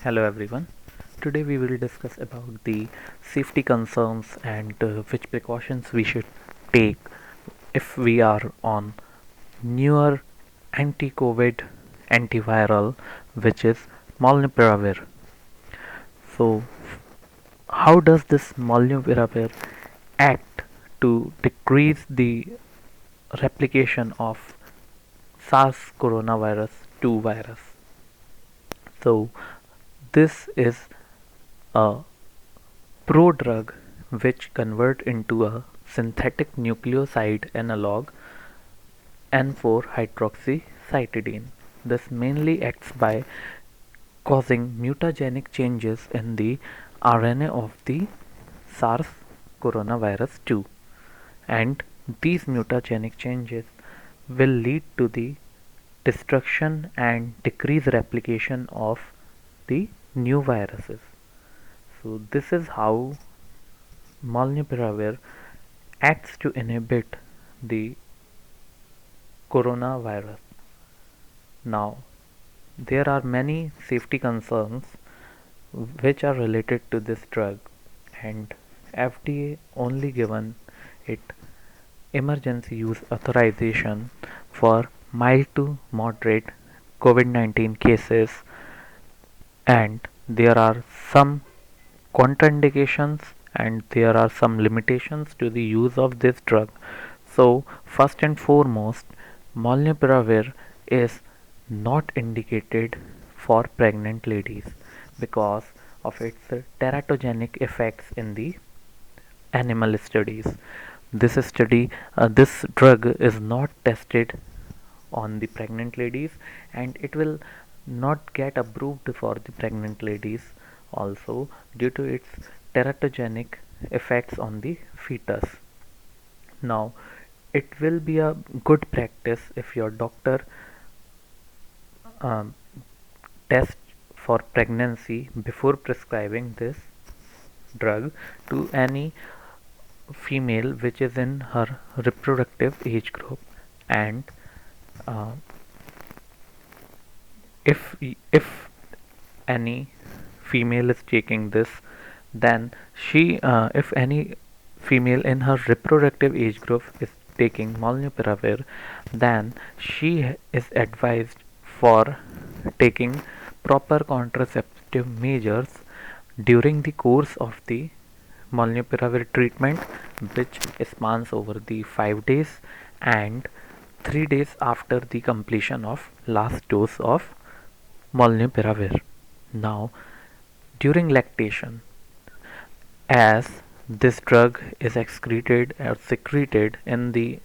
Hello everyone. Today we will discuss about the safety concerns and which precautions we should take if we are on newer anti-COVID antiviral, which is Molnupiravir. So how does this Molnupiravir act to decrease the replication of SARS coronavirus 2 virus? So this is a prodrug which convert into a synthetic nucleoside analog N4-hydroxycytidine. This mainly acts by causing mutagenic changes in the RNA of the SARS coronavirus 2, and these mutagenic changes will lead to the destruction and decreased replication of the new viruses. So this is how Molnupiravir acts to inhibit the coronavirus. Now, there are many safety concerns which are related to this drug, and FDA only given it emergency use authorization for mild to moderate COVID-19 cases, and there are some contraindications and there are some limitations to the use of this drug. So, first and foremost, Molnupiravir is not indicated for pregnant ladies because of its teratogenic effects in the animal studies. This drug is not tested on the pregnant ladies, and it will not get approved for the pregnant ladies also due to its teratogenic effects on the fetus. Now, it will be a good practice if your doctor um, tests for pregnancy before prescribing this drug to any female which is in her reproductive age group, and uh, if any female is taking this, then she if any female in her reproductive age group is taking Molnupiravir, then she is advised for taking proper contraceptive measures during the course of the Molnupiravir treatment, which spans over the 5 days and 3 days after the completion of last dose of Molnupiravir. Now, during lactation, as this drug is excreted or secreted in the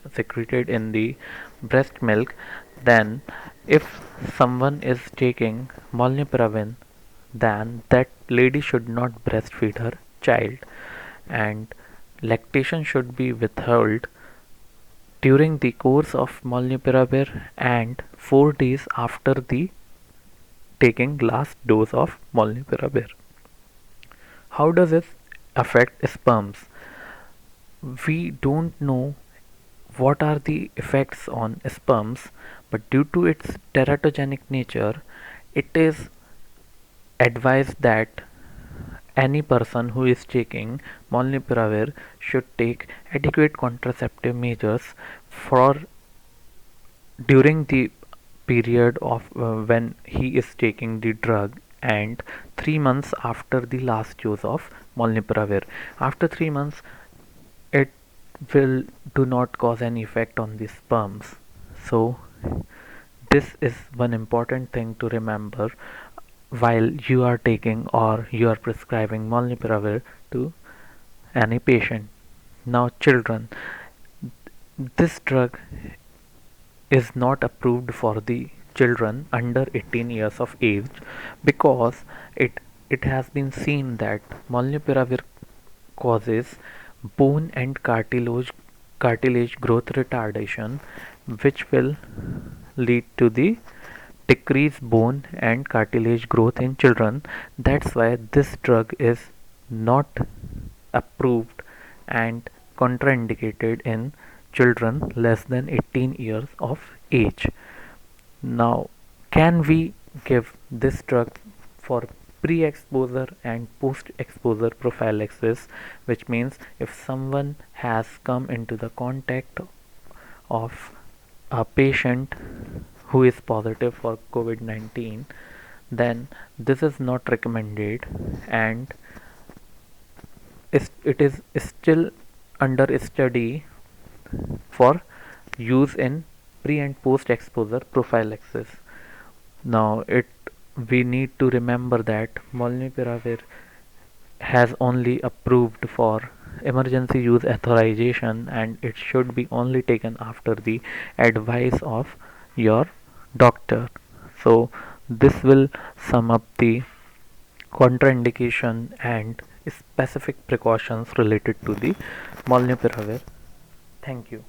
breast milk, then if someone is taking Molnupiravir, then that lady should not breastfeed her child, and lactation should be withheld during the course of Molnupiravir and 4 days after the taking last dose of Molnupiravir. How does it affect sperms? We don't know what are the effects on sperms, but due to its teratogenic nature, it is advised that any person who is taking Molnupiravir should take adequate contraceptive measures for during the period of when he is taking the drug, and 3 months after the last dose of Molnupiravir. After 3 months, it will do not cause any effect on the sperms. So this is one important thing to remember while you are taking or you are prescribing Molnupiravir to any patient. Now, children, this drug is not approved for the children under 18 years of age because it has been seen that Molnupiravir causes bone and cartilage growth retardation, which will lead to the decreased bone and cartilage growth in children. That's why this drug is not approved and contraindicated in children less than 18 years of age. Now, can we give this drug for pre-exposure and post-exposure prophylaxis, which means if someone has come into the contact of a patient who is positive for COVID-19, then this is not recommended, and it is still under study for use in pre and post exposure prophylaxis. Now we need to remember that Molnupiravir has only approved for emergency use authorization, and it should be only taken after the advice of your doctor. So this will sum up the contraindication and specific precautions related to the Molnupiravir. Thank you.